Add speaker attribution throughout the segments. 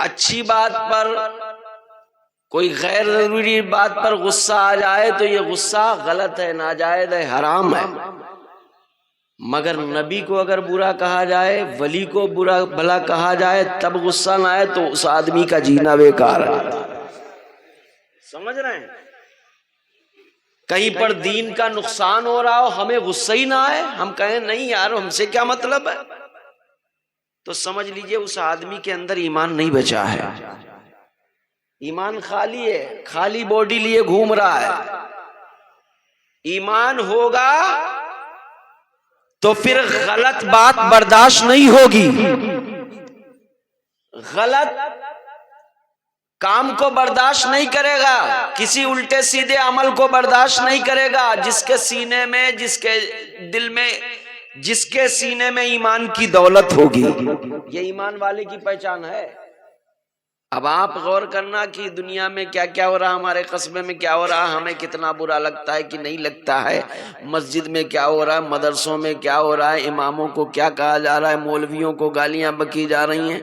Speaker 1: اچھی بات پر کوئی غیر ضروری بات پر غصہ آ جائے تو یہ غصہ غلط ہے، ناجائز ہے، حرام ہے، مگر نبی کو اگر برا کہا جائے، ولی کو برا بھلا کہا جائے، تب غصہ نہ آئے تو اس آدمی کا جینا بیکار ہے۔ سمجھ رہے ہیں؟ کہیں پر دین کا نقصان ہو رہا ہو، ہمیں غصہ ہی نہ آئے، ہم کہیں نہیں یار ہم سے کیا مطلب ہے، تو سمجھ لیجئے اس آدمی کے اندر ایمان نہیں بچا ہے، ایمان خالی ہے، خالی باڈی لیے گھوم رہا ہے۔ ایمان ہوگا تو پھر غلط بات برداشت نہیں ہوگی، غلط کام کو برداشت نہیں کرے گا، کسی الٹے سیدھے عمل کو برداشت نہیں کرے گا۔ جس کے سینے میں، جس کے دل میں، جس کے سینے میں ایمان کی دولت ہوگی، یہ ایمان والے کی پہچان ہے۔ اب آپ غور کرنا کہ دنیا میں کیا کیا ہو رہا، ہمارے قصبے میں کیا ہو رہا، ہمیں کتنا برا لگتا ہے کہ نہیں لگتا ہے، مسجد میں کیا ہو رہا ہے، مدرسوں میں کیا ہو رہا ہے، اماموں کو کیا کہا جا رہا ہے، مولویوں کو گالیاں بکی جا رہی ہیں،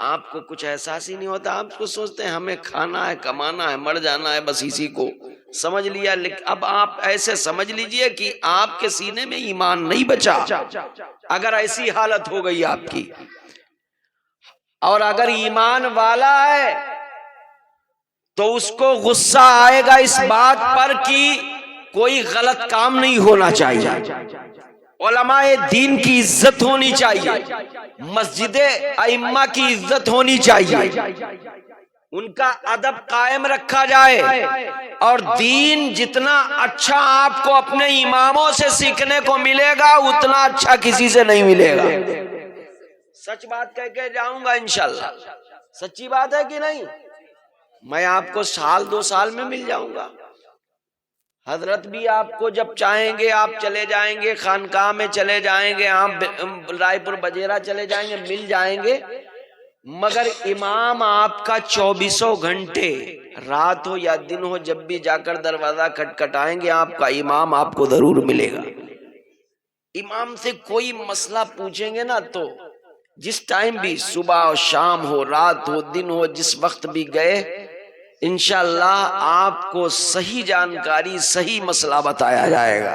Speaker 1: آپ کو کچھ احساس ہی نہیں ہوتا، آپ کو سوچتے ہیں ہمیں کھانا ہے، کمانا ہے، مر جانا ہے، بس اسی کو سمجھ لیا۔ لیکن اب آپ ایسے سمجھ لیجئے کہ آپ کے سینے میں ایمان نہیں بچا، اگر ایسی حالت ہو گئی آپ کی، اور اگر ایمان والا ہے تو اس کو غصہ آئے گا اس بات پر کہ کوئی غلط کام نہیں ہونا چاہیے، علماء دین کی عزت ہونی چاہیے، مسجد ائمہ کی عزت ہونی چاہیے، ان کا ادب قائم رکھا جائے، اور دین جتنا اچھا آپ کو اپنے اماموں سے سیکھنے کو ملے گا اتنا اچھا کسی سے نہیں ملے گا۔ سچ بات کہہ کے جاؤں گا انشاءاللہ، سچی بات ہے کہ نہیں؟ میں آپ کو سال دو سال میں مل جاؤں گا، حضرت بھی آپ کو جب چاہیں گے آپ چلے جائیں گے، خانقاہ میں چلے جائیں گے، آپ رائے پور بجیرہ چلے جائیں گے، مل جائیں گے، مگر امام آپ کا 24 گھنٹے رات ہو یا دن ہو جب بھی جا کر دروازہ کھٹکھٹائیں گے آپ کا امام آپ کو ضرور ملے گا۔ امام سے کوئی مسئلہ پوچھیں گے نا تو جس ٹائم بھی، صبح ہو، شام ہو، رات ہو، دن ہو، جس وقت بھی گئے انشاءاللہ آپ کو صحیح جانکاری، صحیح مسئلہ بتایا جائے گا۔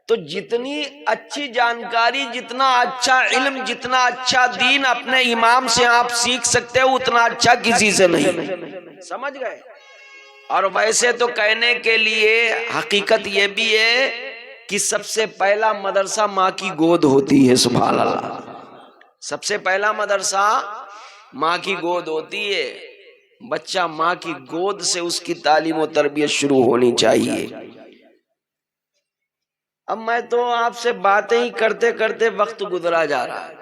Speaker 1: تو جتنی اچھی جانکاری، جتنا اچھا علم، جتنا اچھا دین اپنے امام سے آپ سیکھ سکتے ہو اتنا اچھا کسی سے نہیں، سمجھ گئے؟ اور ویسے تو کہنے کے لیے حقیقت یہ بھی ہے کہ سب سے پہلا مدرسہ ماں کی گود ہوتی ہے، سبحان اللہ، سب سے پہلا مدرسہ ماں کی گود ہوتی ہے، بچہ ماں کی گود سے اس کی تعلیم و تربیت شروع ہونی چاہیے۔ اب میں تو آپ سے باتیں ہی کرتے کرتے وقت گزرا جا رہا ہے،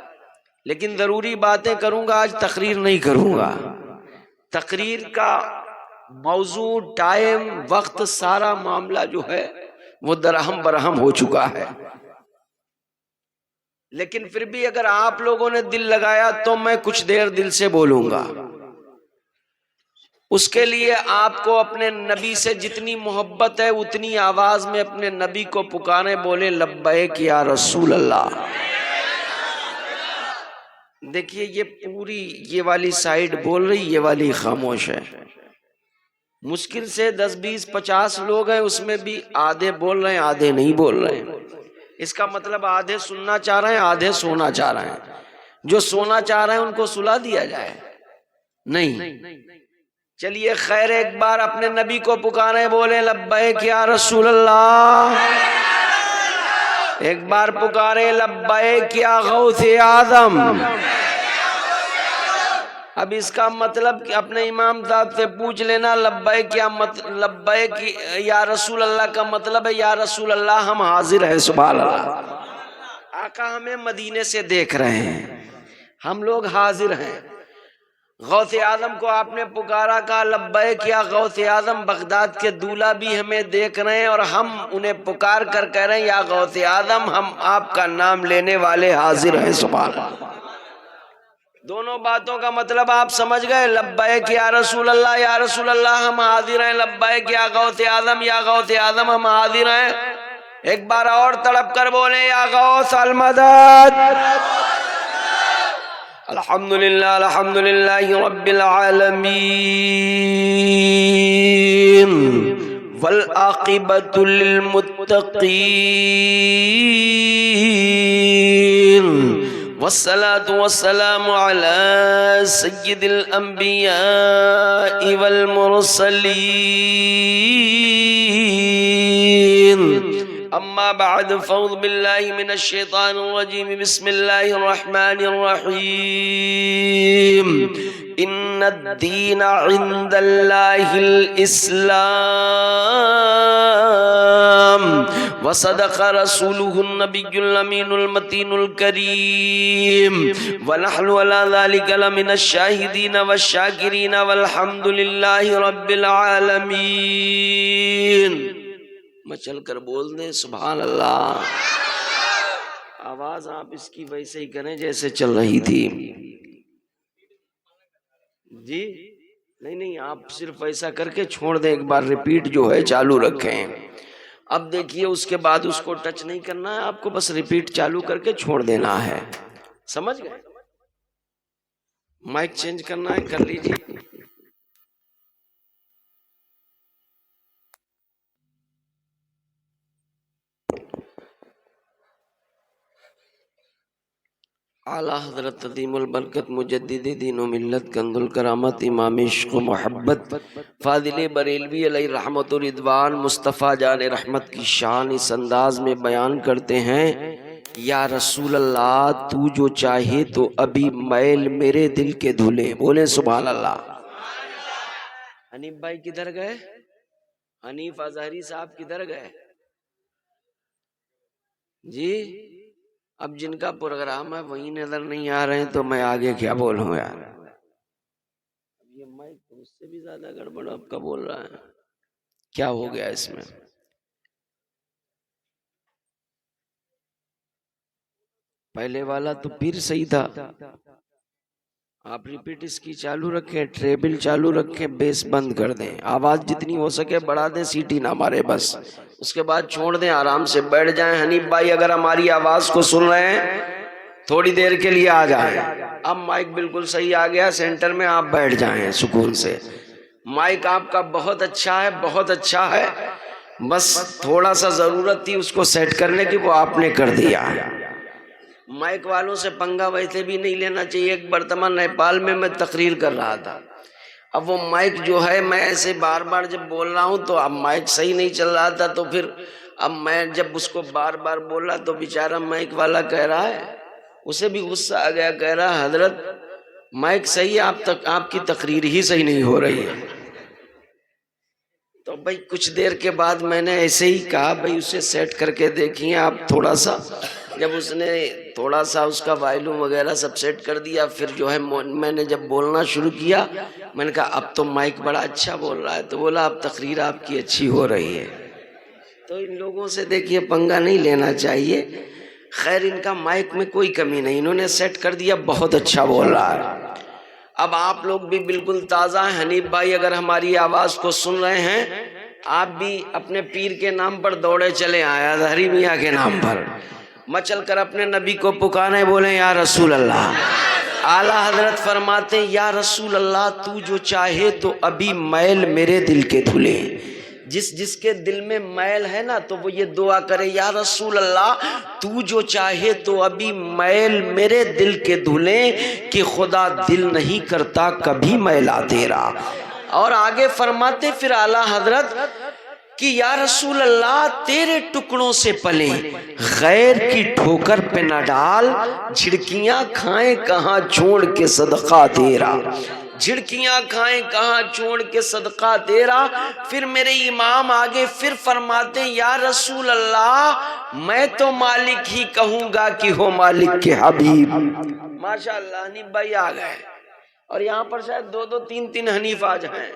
Speaker 1: لیکن ضروری باتیں کروں گا، آج تقریر نہیں کروں گا، تقریر کا موضوع، ٹائم، وقت، سارا معاملہ جو ہے وہ درہم برہم ہو چکا ہے، لیکن پھر بھی اگر آپ لوگوں نے دل لگایا تو میں کچھ دیر دل سے بولوں گا۔ اس کے لیے آپ کو اپنے نبی سے جتنی محبت ہے اتنی آواز میں اپنے نبی کو پکاریں، بولیں لبیک یا رسول اللہ۔ دیکھیے یہ پوری یہ والی سائیڈ بول رہی، یہ والی خاموش ہے، مشکل سے 10 20 50 لوگ ہیں، اس میں بھی آدھے بول رہے ہیں آدھے نہیں بول رہے ہیں، اس کا مطلب آدھے سننا چاہ رہے ہیں آدھے سونا چاہ رہے ہیں، جو سونا چاہ رہے ہیں ان کو سلا دیا جائے، نہیں۔ چلیے خیر، ایک بار اپنے نبی کو پکاریں، بولیں لبیک یا رسول اللہ، ایک بار پکاریں لبیک یا غوث اعظم۔ اب اس کا مطلب کہ اپنے امام صاحب سے پوچھ لینا، لبیک یا رسول اللہ کا مطلب ہے یا رسول اللہ ہم حاضر ہیں، سبحان اللہ، آقا ہمیں مدینے سے دیکھ رہے ہیں، ہم لوگ حاضر ہیں۔ غوث اعظم کو آپ نے پکارا، کہا لبیک یا غوث اعظم، بغداد کے دولہ بھی ہمیں دیکھ رہے ہیں اور ہم انہیں پکار کر کہہ رہے ہیں یا غوث اعظم ہم آپ کا نام لینے والے حاضر ہیں، سبحان اللہ۔ دونوں باتوں کا مطلب آپ سمجھ گئے، لبیک یا رسول اللہ ہم حاضر ہیں، لبیک یا غوث اعظم ہم حاضر ہیں۔ ایک بار اور تڑپ کر بولیں یا غوث المدد، الحمدللہ الحمدللہ رب العالمین والعاقبۃ للمتقین والصلاة والسلام على سید الانبیاء والمرسلین اما بعد فاعوذ باللہ من الشیطان الرجیم بسم اللہ الرحمن الرحیم ان الدین عند اللہ الاسلام وصدق رسوله النبی الامین المتین الکریم ونحن على ذلك لمن الشاہدین والشاکرین والحمد للہ رب العالمین۔ میں چل کر بول دیں سبحان اللہ۔ آواز آپ اس کی ویسے ہی کریں جیسے چل رہی تھی جی، نہیں آپ صرف ایسا کر کے چھوڑ دیں، ایک بار ریپیٹ جو ہے چالو رکھیں۔ اب دیکھیے اس کے بعد اس کو ٹچ نہیں کرنا ہے آپ کو، بس ریپیٹ چالو کر کے چھوڑ دینا ہے، سمجھ گئے؟ مائک چینج کرنا ہے کر لیجیے۔ اعلیٰ حضرت عظیم البرکت مجدد دین و ملت کنز الکرامت امام عشق و محبت فاضل بریلوی علیہ رحمت و رضوان مصطفیٰ جان رحمت کی شان اس انداز میں بیان کرتے ہیں، یا رسول اللہ تو جو چاہے تو ابھی میل میرے دل کے دھلے، بولیں سبحان اللہ۔ حنیف بھائی کدھر گئے؟ حنیف اظہری صاحب کدھر گئے جی؟ اب جن کا پروگرام ہے وہی نظر نہیں آ رہے ہیں تو میں آگے کیا بولوں یار۔ اب یہ مائک تو اس سے بھی زیادہ گڑبڑ اب کا بول رہا ہے، کیا ہو گیا اس میں؟ پہلے والا تو پھر صحیح تھا، آپ ریپیٹ اس کی چالو رکھیں، ٹریبل چالو رکھیں، بیس بند کر دیں، آواز جتنی ہو سکے بڑھا دیں، سیٹی نہ مارے بس، اس کے بعد چھوڑ دیں، آرام سے بیٹھ جائیں۔ حنیف بھائی اگر ہماری آواز کو سن رہے ہیں تھوڑی دیر کے لیے آ جائیں، اب مائک بالکل صحیح آ گیا سینٹر میں، آپ بیٹھ جائیں سکون سے۔ مائک آپ کا بہت اچھا ہے، بہت اچھا ہے، بس تھوڑا سا ضرورت تھی اس کو سیٹ کرنے کی، وہ آپ نے کر دیا۔ مائک والوں سے پنگا ویسے بھی نہیں لینا چاہیے۔ ایک برتمان نیپال میں تقریر کر رہا تھا، اب وہ مائک جو ہے میں ایسے بار بار جب بول رہا ہوں تو اب مائک صحیح نہیں چل رہا تھا، تو پھر اب میں جب اس کو بار بار بول رہا تو بیچارہ مائک والا کہہ رہا ہے، اسے بھی غصہ آ گیا، کہہ رہا حضرت مائک صحیح ہے، آپ کی تقریر ہی صحیح نہیں ہو رہی ہے۔ تو بھائی کچھ دیر کے بعد میں نے ایسے ہی کہا بھائی اسے سیٹ کر کے دیکھیے آپ تھوڑا سا، جب اس نے تھوڑا سا اس کا وائلوم وغیرہ سب سیٹ کر دیا، پھر جو ہے میں نے جب بولنا شروع کیا میں نے کہا اب تو مائک بڑا اچھا بول رہا ہے، تو بولا اب تقریر آپ کی اچھی ہو رہی ہے۔ تو ان لوگوں سے دیکھیے پنگا نہیں لینا چاہیے، خیر ان کا مائک میں کوئی کمی نہیں، انہوں نے سیٹ کر دیا، بہت اچھا بول رہا ہے۔ اب آپ لوگ بھی بالکل تازہ ہیں، حنیف بھائی اگر ہماری آواز کو سن رہے ہیں آپ بھی اپنے پیر کے نام پر دوڑے چلے آئے، اظہری میاں کے نام پر، مچل کر اپنے نبی کو پکارے، بولیں یا رسول اللہ۔ اعلیٰ حضرت فرماتے ہیں یا رسول اللہ تو جو چاہے تو ابھی میل میرے دل کے دھلے، جس کے دل میں میل ہے نا تو وہ یہ دعا کرے یا رسول اللہ تو جو چاہے تو ابھی میل میرے دل کے دھلے، کہ خدا دل نہیں کرتا کبھی میلا تیرا۔ اور آگے فرماتے پھر اعلیٰ حضرت کہ یا رسول اللہ تیرے ٹکڑوں سے پلیں، غیر کی ٹھوکر پہ نہ ڈال، جھڑکیاں کھائیں کہاں چھوڑ کے صدقہ تیرا، جھڑکیاں کھائیں کہاں چھوڑ کے صدقہ تیرا۔ پھر میرے امام آگے پھر فرماتے یا رسول اللہ میں تو مالک ہی کہوں گا کہ ہو مالک کے حبیب۔ ماشاءاللہ حنیف بھائی آ گئے، اور یہاں پر شاید دو تین حنیف آ جائیں،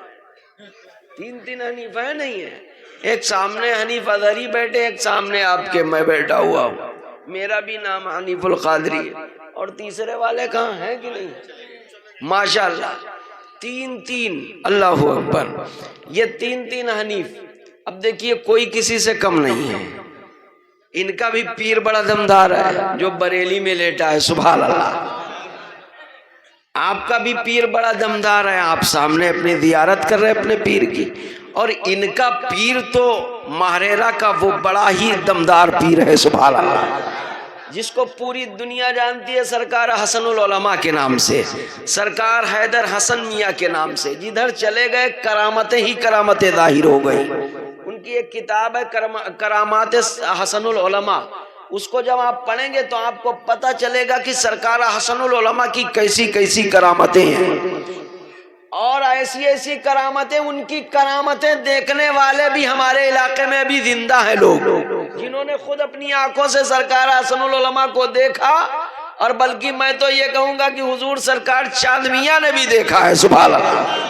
Speaker 1: تین حنیف ہیں نہیں ہیں، ایک سامنے حنیف اظہری بیٹھے، ایک سامنے آپ کے میں بیٹھا ہوا ہوں، میرا بھی نام حنیف القادری ہے، اور تیسرے والے کہاں ہیں کہ نہیں؟ ماشاءاللہ تین اللہ اکبر، یہ تین حنیف۔ اب دیکھیے کوئی کسی سے کم نہیں ہے، ان کا بھی پیر بڑا دمدار ہے جو بریلی میں لیٹا ہے، سبحان اللہ۔ آپ کا بھی پیر بڑا دمدار ہے، آپ سامنے اپنی زیارت کر رہے اپنے پیر کی، اور ان کا پیر تو ماہریرا کا وہ بڑا ہی دمدار پیر ہے، سبحان اللہ، جس کو پوری دنیا جانتی ہے سرکار حسن العلماء کے نام سے، سرکار حیدر حسن میاں کے نام سے، جدھر چلے گئے کرامتیں ہی کرامتیں ظاہر ہو گئی۔ ان کی ایک کتاب ہے کرامات حسن العلماء، اس کو جب آپ پڑھیں گے تو آپ کو پتہ چلے گا کہ سرکار حسن العلماء کی کیسی کیسی کرامتیں ہیں، اور ایسی ایسی کرامتیں، ان کی کرامتیں دیکھنے والے بھی ہمارے علاقے میں بھی زندہ ہیں، لوگ جنہوں نے خود اپنی آنکھوں سے سرکار حسن العلماء کو دیکھا، اور بلکہ میں تو یہ کہوں گا کہ حضور سرکار چاند میاں نے بھی دیکھا ہے، سبحان اللہ،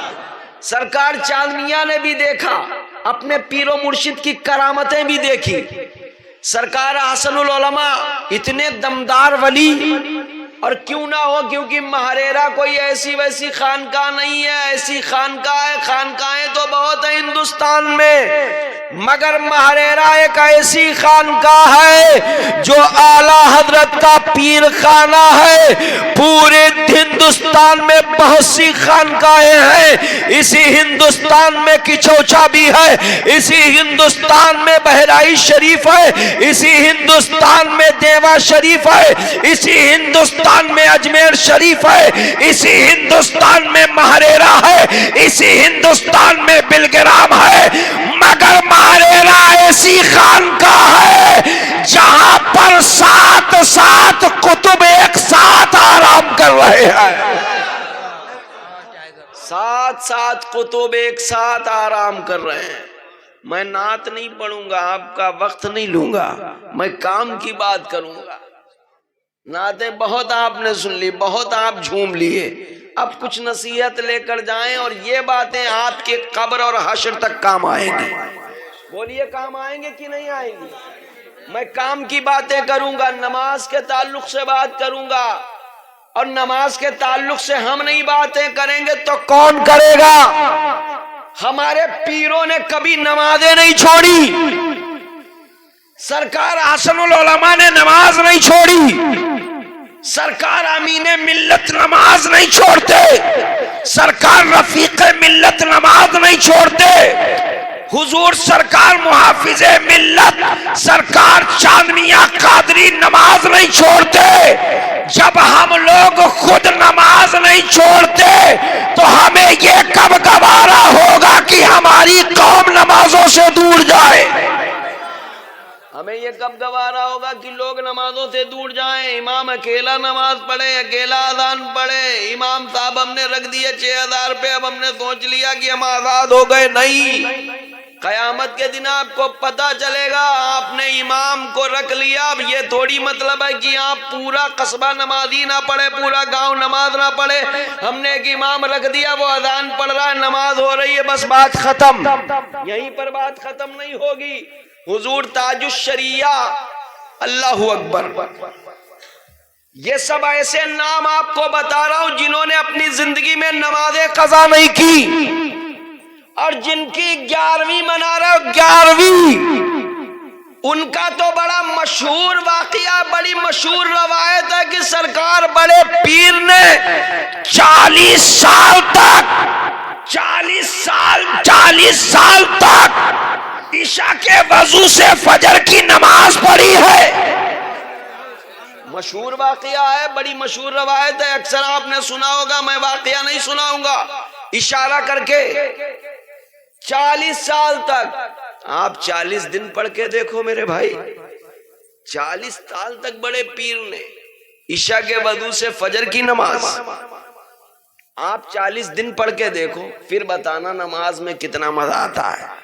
Speaker 1: سرکار چاند میاں نے بھی دیکھا، اپنے پیر و مرشد کی کرامتیں بھی دیکھی۔ سرکار حسن العلماء اتنے دمدار ولی، اور کیوں نہ ہو، کیونکہ ماہریرا کوئی ایسی ویسی خانقاہ نہیں ہے، ایسی خانقاہ ہے، خانقاہیں تو بہت ہیں ہندوستان میں، مگر ماہریرا ایک ایسی خانقاہ ہے جو اعلیٰ حضرت کا پیر خانہ ہے۔ پورے ہندوستان میں بہت سی خانقاہیں ہیں، اسی ہندوستان میں کچوچا بھی ہے، اسی ہندوستان میں بہرائچ شریف ہے، اسی ہندوستان میں دیوا شریف ہے، اسی ہندوستان میں اجمیر شریف ہے، اسی ہندوستان میں ماہریرا ہے، اسی ہندوستان میں بلگرام ہے، مگر ماہریرا ایسی خانقاہ ہے جہاں پر سات قطب ایک ساتھ آرام کر رہے ہیں، سات قطب ایک ساتھ آرام کر رہے ہیں۔ میں نعت نہیں پڑھوں گا، آپ کا وقت نہیں لوں گا، میں کام کی بات کروں گا۔ نعتیں بہت آپ نے سن لی، بہت آپ جھوم لیے، اب کچھ نصیحت لے کر جائیں، اور یہ باتیں آپ کے قبر اور حشر تک کام آئیں گی۔ بولیے کام آئیں گے کہ نہیں آئیں گی؟ میں کام کی باتیں کروں گا، نماز کے تعلق سے بات کروں گا، اور نماز کے تعلق سے ہم نہیں باتیں کریں گے تو کون کرے گا؟ ہمارے پیروں نے کبھی نمازیں نہیں چھوڑی، سرکار حسن العلماء نے نماز نہیں چھوڑی، سرکار امین ملت نماز نہیں چھوڑتے، سرکار رفیق ملت نماز نہیں چھوڑتے، حضور سرکار محافظ ملت سرکار چاند میاں قادری نماز نہیں چھوڑتے۔ جب ہم لوگ خود نماز نہیں چھوڑتے تو ہمیں یہ کب گوارا ہوگا کہ ہماری قوم نمازوں سے دور جائے؟ ہمیں یہ کب گوارا ہوگا کہ لوگ نمازوں سے دور جائیں؟ امام اکیلا نماز پڑھے، اکیلا اذان پڑھے، امام صاحب ہم نے رکھ دیے 6000 پہ، اب ہم نے سوچ لیا کہ ہم آزاد ہو گئے۔ نہیں، قیامت کے دن آپ کو پتا چلے گا آپ نے امام کو رکھ لیا، اب یہ تھوڑی مطلب ہے کہ آپ پورا قصبہ نمازی نہ پڑھے، پورا گاؤں نماز نہ پڑھے، ہم نے ایک امام رکھ دیا، وہ اذان پڑھ رہا ہے، نماز ہو رہی ہے، بس بات ختم۔ یہیں پر بات ختم نہیں ہوگی۔ حضور تاج الشریعہ، اللہ اکبر، یہ سب ایسے نام آپ کو بتا رہا ہوں جنہوں نے اپنی زندگی میں نمازیں قضا نہیں کی، اور جن کی 11ویں منا رہے ہو، 11ویں، ان کا تو بڑا مشہور واقعہ، بڑی مشہور روایت ہے کہ سرکار بڑے پیر نے 40 سال تک 40 سال تک عشاء کے وضو سے فجر کی نماز پڑھی ہے۔ مشہور واقعہ ہے، بڑی مشہور روایت ہے، اکثر آپ نے سنا ہوگا، میں واقعہ نہیں سناؤں گا، اشارہ کر کے 40 سال تک۔ آپ 40 دن پڑھ کے دیکھو میرے بھائی، 40 سال تک بڑے پیر نے عشاء کے وضو سے فجر کی نماز، آپ 40 دن پڑھ کے دیکھو، پھر بتانا نماز میں کتنا مزہ آتا ہے۔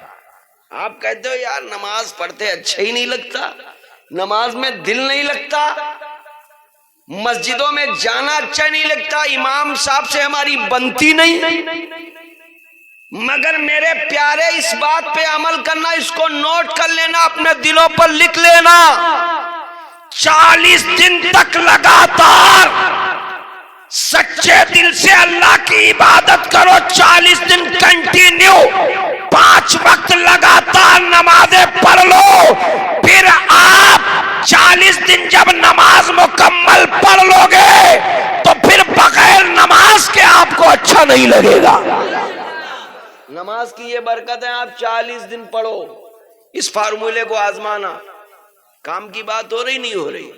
Speaker 1: آپ کہتے ہو یار نماز پڑھتے اچھا ہی نہیں لگتا، نماز میں دل نہیں لگتا، مسجدوں میں جانا اچھا نہیں لگتا، امام صاحب سے ہماری بنتی نہیں، مگر میرے پیارے اس بات پہ عمل کرنا، اس کو نوٹ کر لینا، اپنے دلوں پر لکھ لینا، 40 دن تک لگاتار سچے دل سے اللہ کی عبادت کرو، 40 دن کنٹینیو 5 وقت لگاتار نمازیں پڑھ لو، پھر آپ 40 دن جب نماز مکمل پڑھ لو گے تو پھر بغیر نماز
Speaker 2: اچھا نہیں لگے گا۔
Speaker 1: نماز کی یہ برکت ہے، آپ 40 دن پڑھو، اس فارمولے کو آزمانا۔ کام کی بات ہو رہی نہیں ہو رہی؟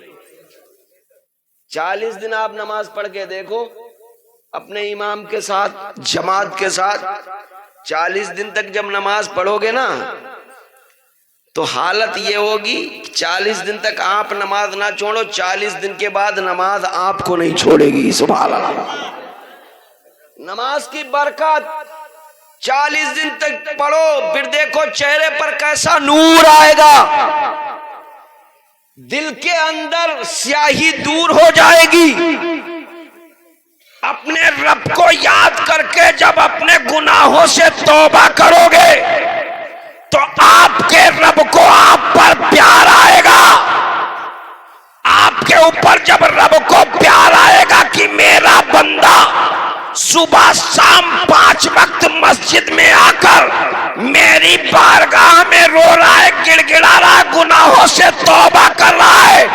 Speaker 1: 40 دن آپ نماز پڑھ کے دیکھو اپنے امام کے ساتھ، جماعت کے ساتھ۔ 40 دن تک جب نماز پڑھو گے نا تو حالت یہ ہوگی 40 دن تک آپ نماز نہ چھوڑو، 40 دن کے بعد نماز آپ کو نہیں چھوڑے گی۔ سبحان اللہ۔ نماز کی برکت، 40 دن تک پڑھو، پھر دیکھو چہرے پر کیسا نور آئے گا، دل کے اندر سیاہی دور ہو جائے گی۔
Speaker 2: اپنے رب کو یاد کر کے جب اپنے گناہوں سے توبہ کرو گے تو آپ کے رب کو آپ پر پیار آئے گا۔ آپ کے اوپر جب رب کو پیار آئے گا کہ میرا بندہ صبح شام 5 وقت مسجد میں آ کر میری بارگاہ میں رو رہا ہے، گڑ گڑا رہا ہے، گناہوں سے توبہ کر رہا ہے،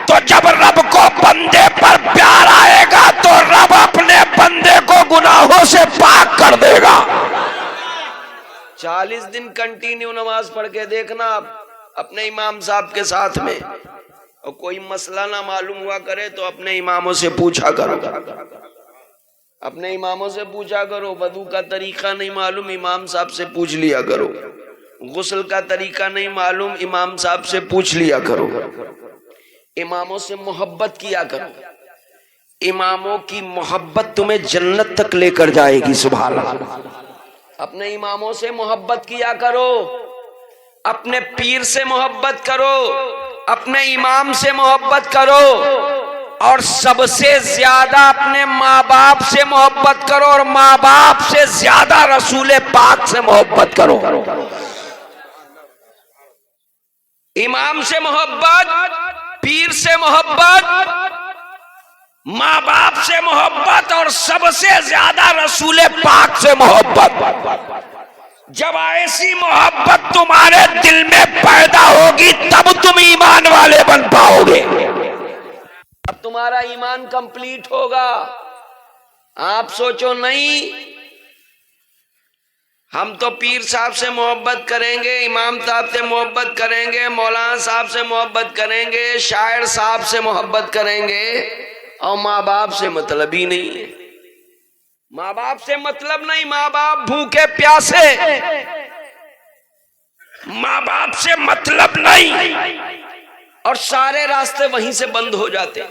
Speaker 2: تو جب رب کو بندے پر پیار آئے گا تو رب اپنے بندے کو گناہوں سے پاک کر دے گا۔
Speaker 1: 40 دن کنٹینیو نماز پڑھ کے دیکھنا آپ اپنے امام صاحب کے ساتھ میں، اور کوئی مسئلہ نہ معلوم ہوا کرے تو اپنے اماموں سے پوچھا کرو، اپنے اماموں سے پوچھا کرو۔ وضو کا طریقہ نہیں معلوم، امام صاحب سے پوچھ لیا کرو۔ غسل کا طریقہ نہیں معلوم، امام صاحب سے پوچھ لیا کرو۔ اماموں سے محبت کیا کرو، اماموں کی محبت تمہیں جنت تک لے کر جائے گی۔ سبحان اللہ۔ اپنے اماموں سے محبت کیا کرو، اپنے پیر سے محبت کرو، اپنے امام سے محبت کرو، اور سب سے زیادہ اپنے ماں باپ سے محبت کرو، اور ماں باپ سے زیادہ رسول پاک سے محبت کرو۔ امام سے محبت، پیر سے محبت، ماں باپ سے محبت، اور سب سے زیادہ رسول پاک سے محبت۔
Speaker 2: جب ایسی محبت تمہارے دل میں پیدا ہوگی تب تم ایمان والے بن پاؤ گے۔
Speaker 1: اب تمہارا ایمان کمپلیٹ ہوگا۔ آپ سوچو نہیں ہم تو پیر صاحب سے محبت کریں گے، امام صاحب سے محبت کریں گے، مولانا صاحب سے محبت کریں گے، شاعر صاحب سے محبت کریں گے، اور ماں باپ سے مطلب ہی نہیں ہے۔ ماں باپ سے مطلب نہیں، ماں باپ بھوکے پیاسے،
Speaker 2: ماں باپ سے مطلب نہیں،
Speaker 1: اور سارے راستے وہیں سے بند ہو جاتے۔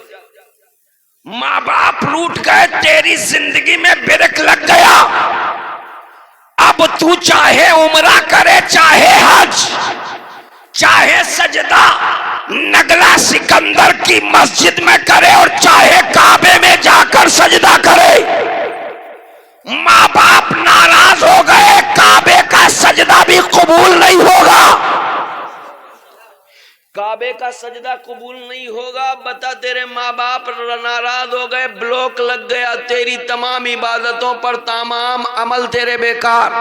Speaker 2: ماں باپ روٹ گئے، تیری زندگی میں بریک لگ گیا، اب تو چاہے عمرہ کرے، چاہے حج، چاہے سجدہ نگلا سکندر کی مسجد میں کرے، اور چاہے کعبے میں جا کر سجدہ کرے، ماں باپ ناراض ہو گئے، کعبے کا سجدہ بھی قبول نہیں ہوگا۔
Speaker 1: کعبے کا سجدہ قبول نہیں ہوگا، بتا تیرے ماں باپ ناراض ہو گئے، بلوک لگ گیا، تیری تمام عبادتوں پر تمام عمل تیرے بیکار۔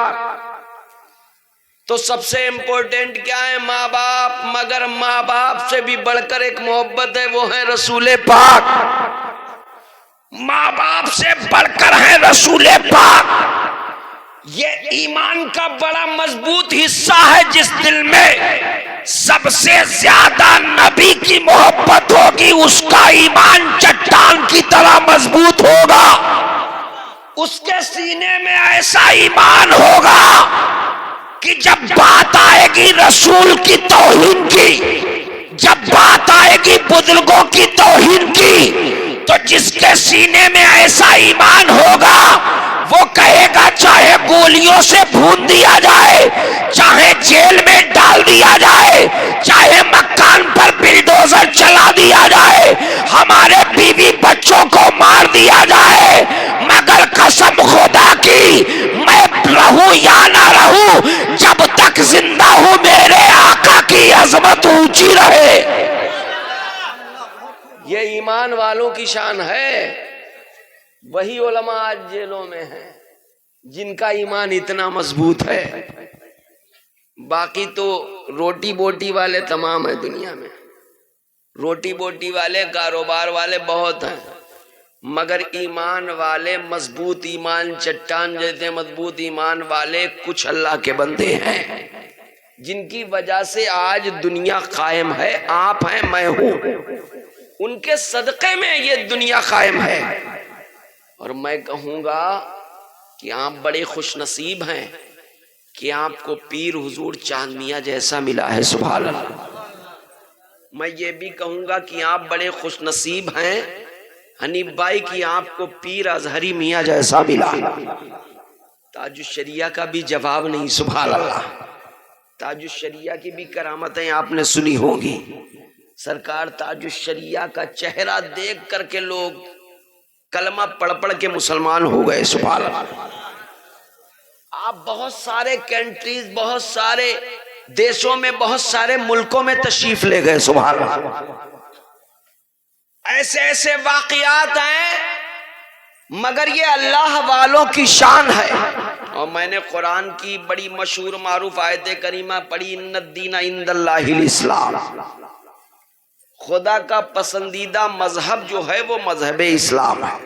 Speaker 1: تو سب سے امپورٹنٹ کیا ہے؟ ماں باپ، مگر ماں باپ سے بھی بڑھ کر ایک محبت ہے، وہ ہے رسول پاک۔
Speaker 2: ماں باپ سے بڑھ کر ہے رسول پاک۔ یہ ایمان کا بڑا مضبوط حصہ ہے، جس دل میں سب سے زیادہ نبی کی محبت ہوگی اس کا ایمان چٹان کی طرح مضبوط ہوگا۔ اس کے سینے میں ایسا ایمان ہوگا کہ جب بات آئے گی رسول کی توہین کی، جب بات آئے گی بزرگوں کی توہین کی، تو جس کے سینے میں ایسا ایمان ہوگا وہ کہے گا چاہے گولیوں سے بھون دیا جائے، چاہے جیل میں ڈال دیا جائے، چاہے مکان پر بلڈوزر چلا دیا جائے، ہمارے بیوی بچوں کو مار دیا جائے، مگر قسم خدا کی میں رہوں یا نہ رہوں، جب تک زندہ ہوں میرے آقا کی عظمت اونچی رہے۔
Speaker 1: یہ ایمان والوں کی شان ہے۔ وہی علماء آج جیلوں میں ہیں جن کا ایمان اتنا مضبوط ہے، باقی تو روٹی بوٹی والے تمام ہیں دنیا میں، روٹی بوٹی والے، کاروبار والے بہت ہیں، مگر ایمان والے مضبوط ایمان، چٹان جیسے مضبوط ایمان والے کچھ اللہ کے بندے ہیں جن کی وجہ سے آج دنیا قائم ہے. آپ ہیں، میں ہوں، ان کے صدقے میں یہ دنیا قائم ہے. اور میں کہوں گا کہ آپ بڑے خوش نصیب ہیں کہ آپ کو پیر حضور چاند میاں جیسا ملا ہے. سبحان اللہ. میں یہ بھی کہوں گا کہ آپ بڑے خوش نصیب ہیں حنیف بھائی کی آپ کو پیر اظہری میاں جیسا ملا. تاج الشریعہ کا بھی جواب نہیں. سبحان اللہ. تاج الشریعہ کی بھی کرامتیں آپ نے سنی ہوگی. سرکار تاج الشریعہ کا چہرہ دیکھ کر کے لوگ کلمہ پڑھ پڑھ کے مسلمان ہو گئے. سبحان اللہ. آپ بہت سارے کنٹریز، بہت سارے دیشوں میں، بہت سارے ملکوں میں تشریف لے گئے. سبحان اللہ. ایسے ایسے واقعات ہیں مگر یہ اللہ والوں کی شان ہے. اور میں نے قرآن کی بڑی مشہور معروف آیت کریمہ پڑھی، ان الدین عند اللہ الاسلام. خدا کا پسندیدہ مذہب جو ہے وہ مذہب اسلام ہے.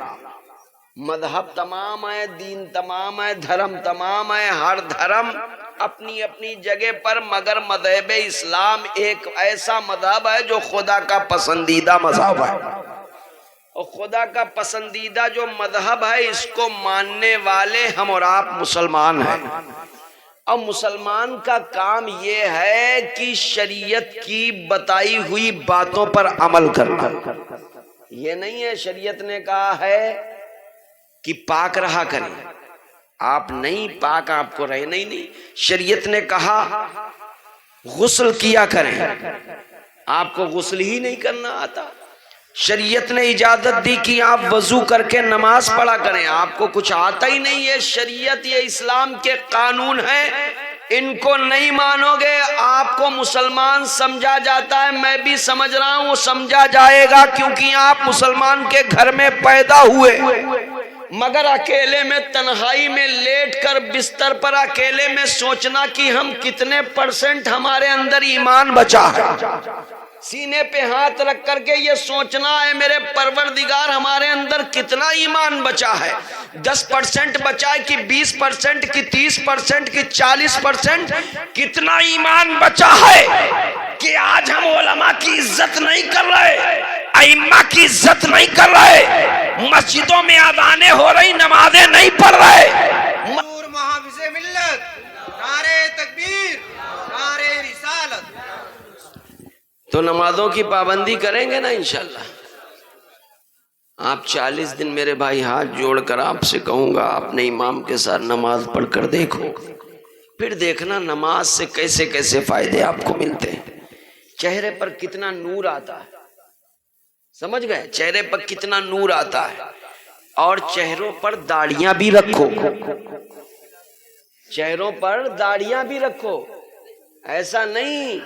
Speaker 1: مذہب تمام ہے، دین تمام ہے، دھرم تمام ہے، ہر دھرم اپنی اپنی جگہ پر، مگر مذہب اسلام ایک ایسا مذہب ہے جو خدا کا پسندیدہ مذہب ہے. اور خدا کا پسندیدہ جو مذہب ہے اس کو ماننے والے ہم اور آپ مسلمان ہیں. اور مسلمان کا کام یہ ہے کہ شریعت کی بتائی ہوئی باتوں پر عمل کرنا. یہ نہیں ہے شریعت نے کہا ہے کہ پاک رہا کریں، آپ نہیں پاک، آپ کو رہنا ہی نہیں. شریعت نے کہا غسل کیا کریں، آپ کو غسل ہی نہیں کرنا آتا. شریعت نے اجازت دی کہ آپ وضو کر کے نماز پڑھا کریں، آپ کو کچھ آتا ہی نہیں ہے. شریعت یہ اسلام کے قانون ہیں، ان کو نہیں مانو گے آپ کو مسلمان سمجھا جاتا ہے. میں بھی سمجھ رہا ہوں، سمجھا جائے گا کیونکہ آپ مسلمان کے گھر میں پیدا ہوئے. مگر اکیلے میں تنہائی میں لیٹ کر بستر پر اکیلے میں سوچنا کہ ہم کتنے % ہمارے اندر ایمان بچا ہے. سینے پہ ہاتھ رکھ کر کے یہ سوچنا ہے میرے پروردگار ہمارے اندر کتنا ایمان بچا ہے. 10% بچا ہے کہ 20% کہ 30% کہ 40%؟ کتنا ایمان بچا ہے کہ آج ہم علماء کی عزت نہیں کر رہے، ائمہ کی عزت نہیں کر رہے، مسجدوں میں اذانیں ہو رہی، نمازیں نہیں پڑھ رہے.
Speaker 3: محافظ ملت، نعرہ تکبیر، نعرہ رسالت.
Speaker 1: تو نمازوں کی پابندی کریں گے نا انشاءاللہ. آپ 40 دن میرے بھائی ہاتھ جوڑ کر آپ سے کہوں گا اپنے امام کے ساتھ نماز پڑھ کر دیکھو، پھر دیکھنا نماز سے کیسے کیسے فائدے آپ کو ملتے ہیں. چہرے پر کتنا نور آتا ہے، سمجھ گئے؟ چہرے پر کتنا نور آتا ہے. اور چہروں پر داڑیاں بھی رکھو، چہروں پر داڑیاں بھی رکھو. ایسا نہیں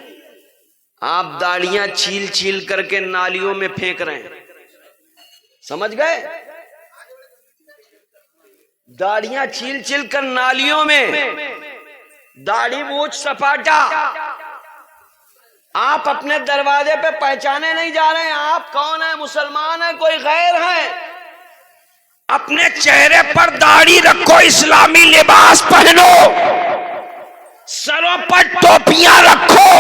Speaker 1: آپ داڑیاں چھیل چھیل کر کے نالیوں میں پھینک رہے ہیں، سمجھ گئے؟ داڑیاں چھیل چھیل کر نالیوں میں، داڑھی موچھ سپاٹا. آپ اپنے دروازے پہ پہچانے نہیں جا رہے ہیں آپ کون ہیں، مسلمان ہیں کوئی غیر ہیں.
Speaker 2: اپنے چہرے پر داڑھی رکھو، اسلامی لباس پہنو، سروں پر ٹوپیاں رکھو.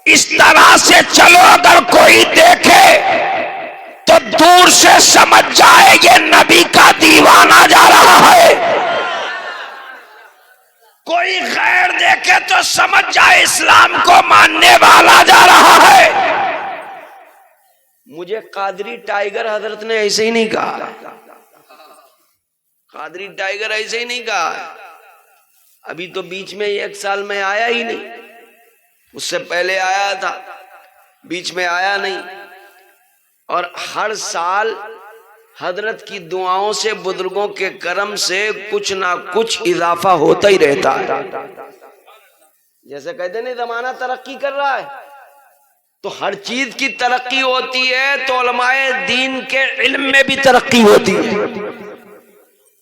Speaker 2: اس طرح سے چلو، اگر کوئی دیکھے تو دور سے سمجھ جائے یہ نبی کا دیوانہ جا رہا ہے. کوئی غیر دیکھے تو سمجھ جائے اسلام کو ماننے والا جا رہا ہے.
Speaker 1: مجھے قادری ٹائیگر حضرت نے ایسے ہی نہیں کہا، قادری ٹائیگر ایسے ہی نہیں کہا. ابھی تو بیچ میں 1 سال میں آیا ہی نہیں، اس سے پہلے آیا تھا، بیچ میں آیا نہیں. اور ہر سال حضرت کی دعاؤں سے، بزرگوں کے کرم سے کچھ نہ کچھ اضافہ ہوتا ہی رہتا ہے. جیسے کہتے نہیں زمانہ ترقی کر رہا ہے، تو ہر چیز کی ترقی ہوتی ہے تو علماء دین کے علم میں بھی ترقی ہوتی ہے،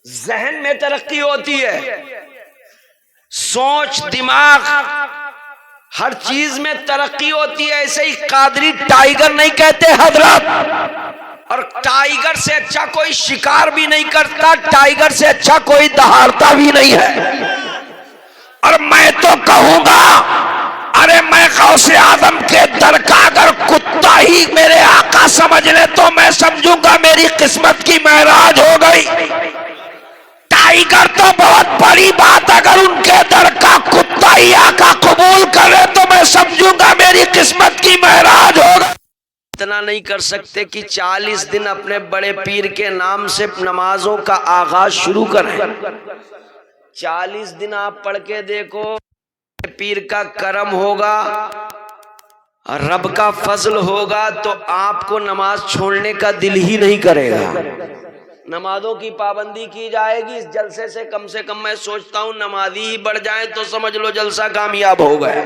Speaker 1: ذہن میں ترقی ہوتی ہے، سوچ دماغ ہر چیز میں ترقی ہوتی ہے. ایسے ہی قادری ٹائیگر نہیں کہتے حضرت،
Speaker 2: اور ٹائیگر سے اچھا کوئی شکار بھی نہیں کرتا، ٹائیگر سے اچھا کوئی دہاڑتا بھی نہیں ہے۔ اور میں تو کہوں گا، ارے میں غوث اعظم کے در کا اگر کتا ہی میرے آقا سمجھ لے تو میں سمجھوں گا میری قسمت کی معراج ہو گئی۔ ٹائیگر تو بہت بڑی بات، اگر ان کے در کا کتا ہی آقا قبول کرے تو میں سمجھوں گا میری قسمت کی معراج ہو گئی۔
Speaker 1: اتنا نہیں کر سکتے کہ 40 دن اپنے بڑے پیر کے نام سے نمازوں کا آغاز شروع کریں۔ 40 دن آپ پڑھ کے دیکھو، پیر کا کرم ہوگا، رب کا فضل ہوگا تو آپ کو نماز چھوڑنے کا دل ہی نہیں کرے گا۔ نمازوں کی پابندی کی جائے گی، اس جلسے سے کم میں سوچتا ہوں نمازی ہی بڑھ جائیں تو سمجھ لو جلسہ کامیاب ہو گئے۔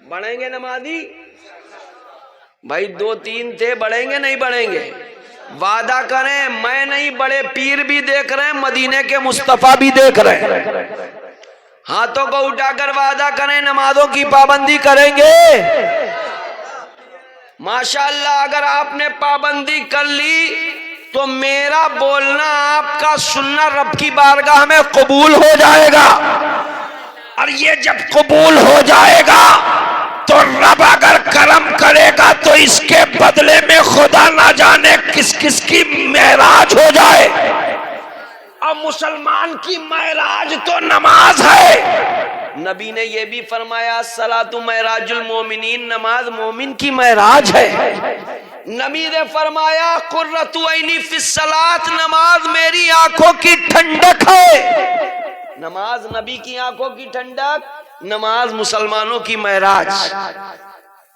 Speaker 1: بڑھیں گے نمازی؟ بھائی 2-3 تھے، بڑھیں گے نہیں بڑھیں گے؟ وعدہ کریں، میں نہیں بڑے پیر بھی دیکھ رہے ہیں، مدینے کے مصطفیٰ بھی دیکھ رہے ہیں، ہاتھوں کو اٹھا کر وعدہ کریں نمازوں کی پابندی کریں گے۔ ماشاءاللہ اگر آپ نے پابندی کر لی تو میرا بولنا، آپ کا سننا رب کی بارگاہ میں قبول ہو جائے گا۔
Speaker 2: اور یہ جب قبول ہو جائے گا تو رب اگر کرم کرے گا تو اس کے بدلے میں خدا نہ جانے کس کس کی معراج ہو جائے۔ اور مسلمان کی معراج تو نماز ہے۔
Speaker 1: نبی نے یہ بھی فرمایا الصلاۃ معراج المومنین، نماز مومن کی معراج ہے۔ نبی نے فرمایا قرۃ عینی فی الصلاۃ، نماز میری آنکھوں کی ٹھنڈک ہے۔ نماز نبی کی آنکھوں کی ٹھنڈک، نماز مسلمانوں کی معراج۔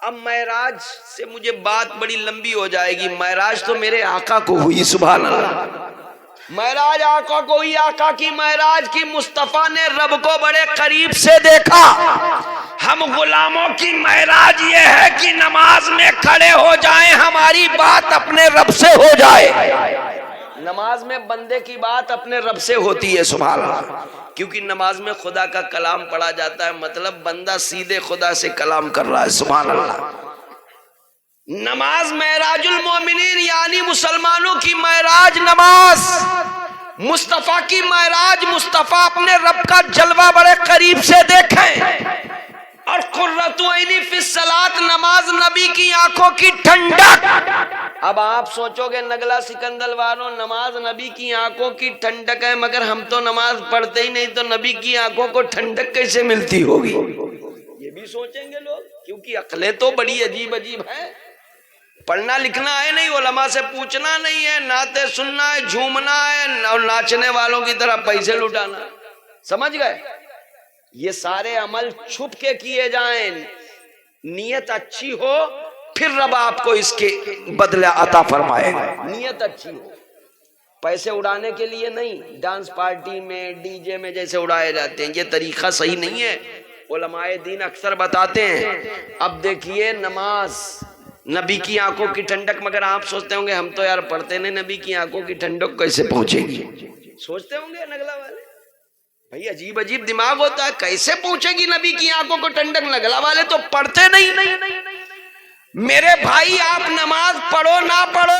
Speaker 1: اب معراج سے مجھے بات بڑی لمبی ہو جائے گی، معراج تو میرے آقا کو ہوئی، سبحان اللہ۔ معراج آقا کو ہوئی، آقا کی معراج کی، مصطفیٰ نے رب کو بڑے قریب سے دیکھا۔
Speaker 2: ہم غلاموں کی معراج یہ ہے کہ نماز میں کھڑے ہو جائیں، ہماری بات اپنے رب سے ہو جائے۔
Speaker 1: نماز میں بندے کی بات اپنے رب سے ہوتی ہے، سبحان اللہ، کیونکہ نماز میں خدا کا کلام پڑھا جاتا ہے، مطلب بندہ سیدھے خدا سے کلام کر رہا ہے، سبحان اللہ۔ نماز معراج المومنین یعنی مسلمانوں کی معراج نماز، مصطفیٰ کی معراج، مصطفیٰ اپنے رب کا جلوہ بڑے قریب سے دیکھیں۔ اور قرۃ عینی فی الصلاۃ، نماز نبی کی آنکھوں کی ٹھنڈک۔ اب آپ سوچو گے نگلا سکندل والوں، نماز نبی کی آنکھوں کی ٹھنڈک ہے، مگر ہم تو نماز پڑھتے ہی نہیں، تو نبی کی آنکھوں کو ٹھنڈک کیسے ملتی ہوگی؟ یہ بھی سوچیں گے لوگ، کیونکہ عقلیں تو بڑی عجیب عجیب ہیں۔ پڑھنا لکھنا ہے نہیں، علماء سے پوچھنا نہیں ہے، نعتیں سننا ہے، جھومنا ہے، اور ناچنے والوں کی طرح پیسے لٹانا، سمجھ گئے؟ یہ سارے عمل چھپ کے کیے جائیں، نیت اچھی ہو پھر رب آپ کو اس کے بدلہ عطا فرمائے گا۔ نیت اچھی ہو، پیسے اڑانے کے لیے نہیں، ڈانس پارٹی میں ڈی جے میں جیسے اڑائے جاتے ہیں، یہ طریقہ صحیح نہیں ہے۔ علماء دین اکثر بتاتے ہیں۔ اب دیکھیے نماز نبی کی آنکھوں کی ٹھنڈک، مگر آپ سوچتے ہوں گے ہم تو یار پڑھتے نہیں، نبی کی آنکھوں کی ٹھنڈک کیسے پہنچے گی؟ سوچتے ہوں گے نگلا والے، بھائی عجیب عجیب دماغ ہوتا ہے، کیسے پہنچے گی نبی کی آنکھوں کو ٹھنڈک؟ نگلا والے تو پڑھتے نہیں۔ میرے بھائی آپ نماز پڑھو نہ پڑھو،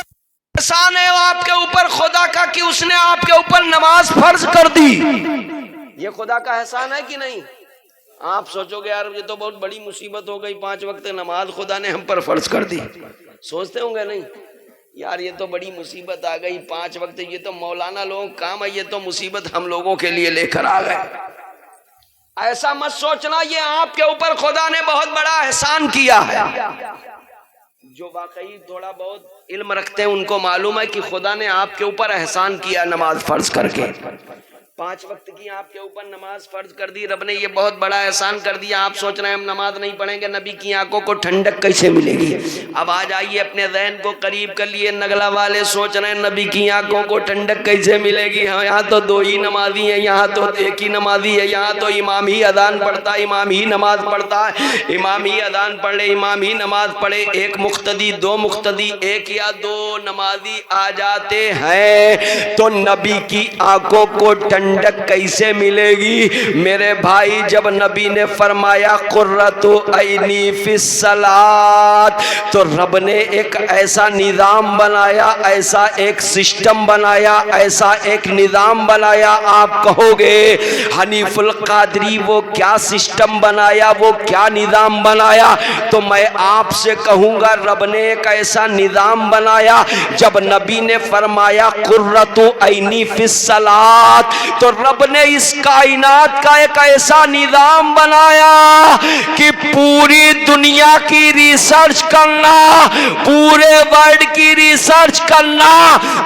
Speaker 1: احسان ہے آپ کے اوپر خدا کا کہ اس نے آپ کے اوپر نماز فرض کر دی۔ یہ خدا کا احسان ہے کہ نہیں؟ آپ سوچو گے یار یہ تو بہت بڑی مصیبت ہو گئی، 5 وقت نماز خدا نے ہم پر فرض کر دی، سوچتے ہوں گے نہیں یار یہ تو بڑی مصیبت آ گئی، 5 وقت یہ تو مولانا لوگوں کام ہے، یہ تو مصیبت ہم لوگوں کے لیے لے کر آ گئے۔ ایسا مت سوچنا، یہ آپ کے اوپر خدا نے بہت بڑا احسان کیا ہے۔ جو واقعی تھوڑا بہت علم رکھتے ہیں ان کو معلوم ہے کہ خدا نے آپ کے اوپر احسان کیا نماز فرض کر کے، 5 وقت کی آپ کے اوپر نماز فرض کر دی، رب نے یہ بہت بڑا احسان کر دیا۔ آپ سوچ رہے ہیں ہم نماز نہیں پڑھیں گے، نبی کی آنکھوں کو ٹھنڈک کیسے ملے گی؟ اب آ جائیے اپنے ذہن کو قریب کر لیے، نگلا والے سوچ رہے ہیں نبی کی آنکھوں کو ٹھنڈک کیسے ملے گی؟ یہاں تو 2 ہی نمازی ہیں، یہاں تو 1 ہی نمازی ہے، یہاں تو امام ہی اذان پڑھتا ہے، امام ہی نماز پڑھتا ہے، امام ہی اذان پڑھ لے، امام ہی نماز پڑھے، 1 مقتدی 2 مقتدی 1 یا 2 نمازی آ جاتے ہیں تو نبی کی آنکھوں کو ٹھنڈک ٹھنڈک کیسے ملے گی میرے بھائی؟ جب نبی نے فرمایا قرۃ عینی فی الصلاۃ، تو رب نے ایک ایسا نظام بنایا، ایسا ایک سسٹم بنایا، ایسا ایک نظام بنایا. آپ کہو گے حنیف القادری وہ کیا سسٹم بنایا، وہ کیا نظام بنایا؟ تو میں آپ سے کہوں گا رب نے ایک ایسا نظام بنایا. جب نبی نے فرمایا قرۃ عینی فی الصلاۃ، تو رب نے اس کائنات کا ایک ایسا نظام بنایا کہ پوری دنیا کی ریسرچ کرنا، پورے ورلڈ کی ریسرچ کرنا،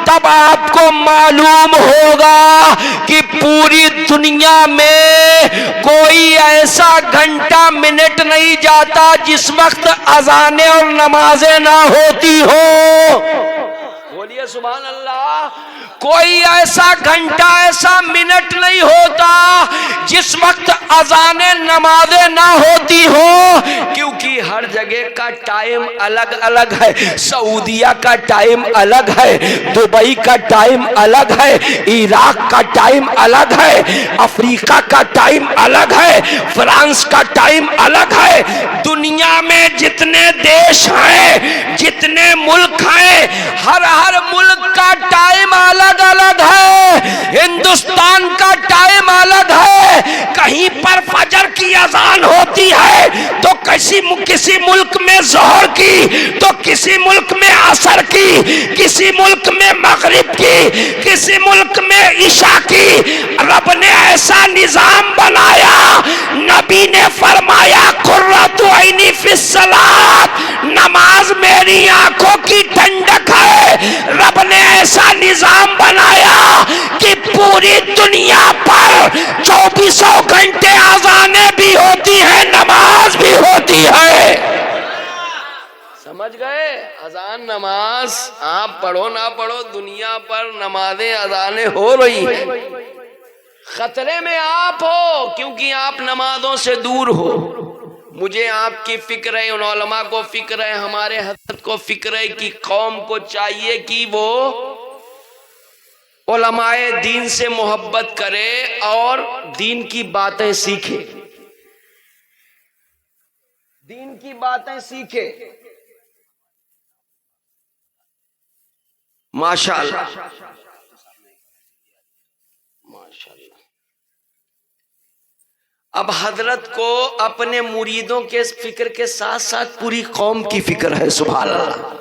Speaker 1: تب آپ کو معلوم ہوگا کہ پوری دنیا میں کوئی ایسا گھنٹہ منٹ نہیں جاتا جس وقت اذانیں اور نمازیں نہ ہوتی ہو. بولیے سبحان اللہ. کوئی ایسا گھنٹہ، ایسا منٹ نہیں ہوتا جس وقت اذانیں نمازیں نہ ہوتی ہو، کیونکہ ہر جگہ کا ٹائم الگ الگ ہے. سعودیہ کا ٹائم الگ ہے، دبئی کا ٹائم الگ ہے، عراق کا ٹائم الگ ہے، افریقہ کا ٹائم الگ ہے، فرانس کا ٹائم الگ ہے. دنیا میں جتنے دیش ہیں، جتنے ملک ہیں، ہر ملک کا ٹائم الگ الگ ہے. ہندوستان کا ٹائم الگ ہے. کہیں پر فجر کی اذان ہوتی ہے تو کسی ملک میں ظہر کی، تو کسی ملک میں عصر کی، کسی ملک میں مغرب کی، کسی ملک میں عشاء کی. رب نے ایسا نظام بنایا. نبی نے فرمایا قرۃ عینی فی الصلاۃ، نماز میری آنکھوں کی ٹھنڈک ہے. رب نے ایسا نظام بنایا کہ پوری دنیا پر 24 گھنٹے اذانیں بھی ہوتی ہیں، نماز بھی ہوتی ہے. سمجھ گئے؟ اذان نماز آپ پڑھو نہ پڑھو، دنیا پر نمازیں اذانیں ہو رہی ہیں. خطرے میں آپ ہو کیونکہ آپ نمازوں سے دور ہو. مجھے آپ کی فکر ہے، ان علماء کو فکر ہے، ہمارے حضرت کو فکر ہے کہ قوم کو چاہیے کہ وہ علماء دین سے محبت کرے اور دین کی باتیں سیکھے، دین کی باتیں سیکھے. ماشاءاللہ ماشاءاللہ. اب حضرت کو اپنے مریدوں کے فکر کے ساتھ ساتھ پوری قوم کی فکر ہے. سبحان اللہ.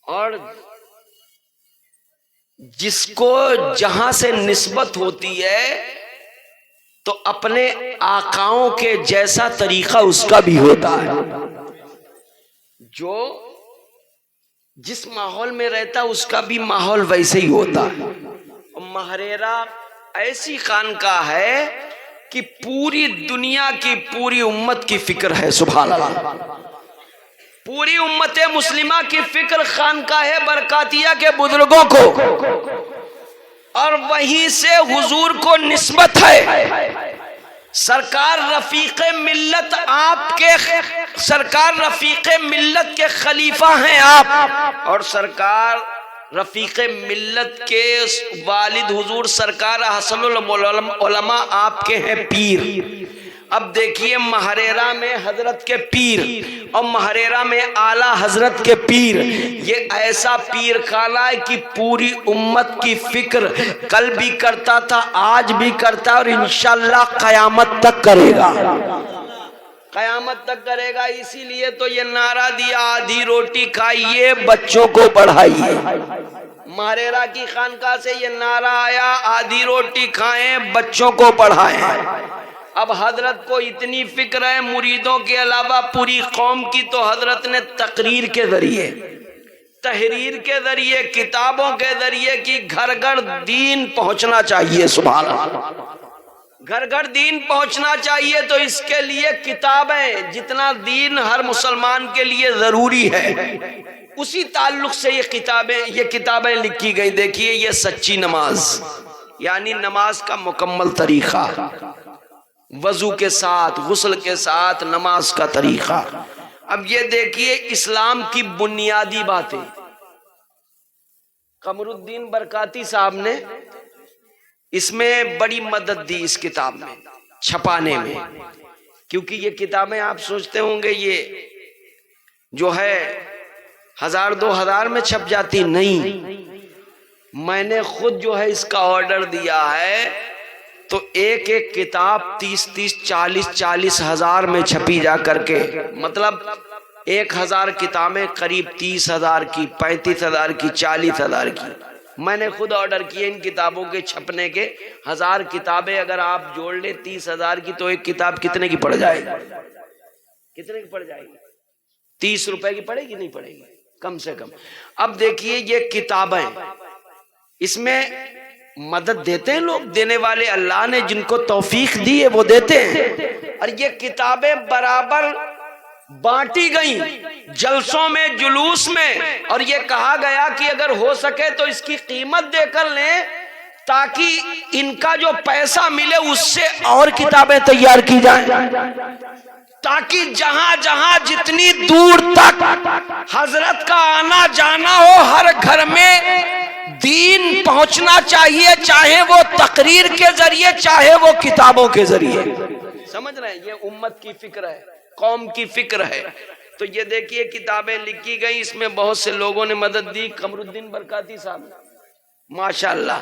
Speaker 1: اور جس کو جہاں سے نسبت ہوتی ہے تو اپنے آقاؤں کے جیسا طریقہ اس کا بھی ہوتا ہے. جو جس ماحول میں رہتا اس کا بھی ماحول ویسے ہی ہوتا ہے. مہریرا ایسی خانقاہ ہے کہ پوری دنیا کی پوری امت کی فکر ہے. سبحان اللہ. پوری امت مسلمہ کی فکر خانقاہ برکاتیہ کے بزرگوں کو، اور وہیں سے حضور کو نسبت ہے. سرکار رفیق ملت آپ کے، سرکار رفیق ملت کے خلیفہ ہیں آپ، اور سرکار رفیق ملت کے والد حضور سرکار حسن العلماء آپ کے ہیں پیر. اب دیکھیے مہریرا میں حضرت کے پیر اور مہریرا میں اعلیٰ حضرت کے پیر، یہ ایسا پیر خانہ ہے کہ پوری امت کی فکر کل بھی کرتا تھا، آج بھی کرتا اور انشاءاللہ قیامت تک کرے گا. قیامت تک کرے گا. اسی لیے تو یہ نعرہ دیا آدھی روٹی کھائیے بچوں کو پڑھائیے. مہریرا کی خانقاہ سے یہ نعرہ آیا آدھی روٹی کھائیں بچوں کو پڑھائیں. اب حضرت کو اتنی فکر ہے مریدوں کے علاوہ پوری قوم کی، تو حضرت نے تقریر کے ذریعے، تحریر کے ذریعے، کتابوں کے ذریعے کی گھر گھر دین پہنچنا چاہیے. سبحان اللہ. گھر گھر دین پہنچنا چاہیے تو اس کے لیے کتابیں، جتنا دین ہر مسلمان کے لیے ضروری ہے اسی تعلق سے یہ کتابیں لکھی گئی. دیکھیے یہ سچی نماز یعنی نماز کا مکمل طریقہ، وضو کے ساتھ، غسل کے ساتھ نماز کا طریقہ. اب یہ دیکھیے اسلام کی بنیادی باتیں قمر الدین برکاتی صاحب نے اس میں بڑی مدد دی اس کتاب میں چھپانے میں، کیونکہ یہ کتابیں آپ سوچتے ہوں گے یہ جو ہے 1000-2000 میں چھپ جاتی، نہیں، میں نے خود جو ہے اس کا آرڈر دیا ہے تو ایک ایک کتاب 30 40 ہزار میں چھپی جا کر کے، مطلب 1000 کتابیں قریب 30,000 کی، 35,000 کی، 40,000 کی میں نے خود آرڈر کیے ان کتابوں کے چھپنے کے۔ 1000 کتابیں اگر آپ جوڑ لیں 30,000 کی تو ایک کتاب کتنے کی پڑ جائے گی؟ کتنے کی پڑ جائے گی؟ 30 روپے کی پڑے گی؟ نہیں پڑے گی، کم سے کم۔ اب دیکھیے یہ کتابیں، اس میں مدد دیتے ہیں لوگ، دینے والے اللہ نے جن کو توفیق دی ہے وہ دیتے ہیں، اور یہ کتابیں برابر بانٹی گئیں جلسوں میں، جلوس میں، اور یہ کہا گیا کہ اگر ہو سکے تو اس کی قیمت دے کر لیں تاکہ ان کا جو پیسہ ملے اس سے اور کتابیں تیار کی جائیں، تاکہ جہاں جہاں جتنی دور تک حضرت کا آنا جانا ہو ہر گھر میں دین پہنچنا چاہیے، چاہے وہ تقریر کے ذریعے چاہے وہ کتابوں کے ذریعے۔ سمجھ رہے ہیں؟ یہ امت کی فکر ہے، قوم کی فکر ہے۔ تو یہ دیکھیے کتابیں لکھی گئی، اس میں بہت سے لوگوں نے مدد دی۔ قمر الدین برکاتی صاحب ماشاءاللہ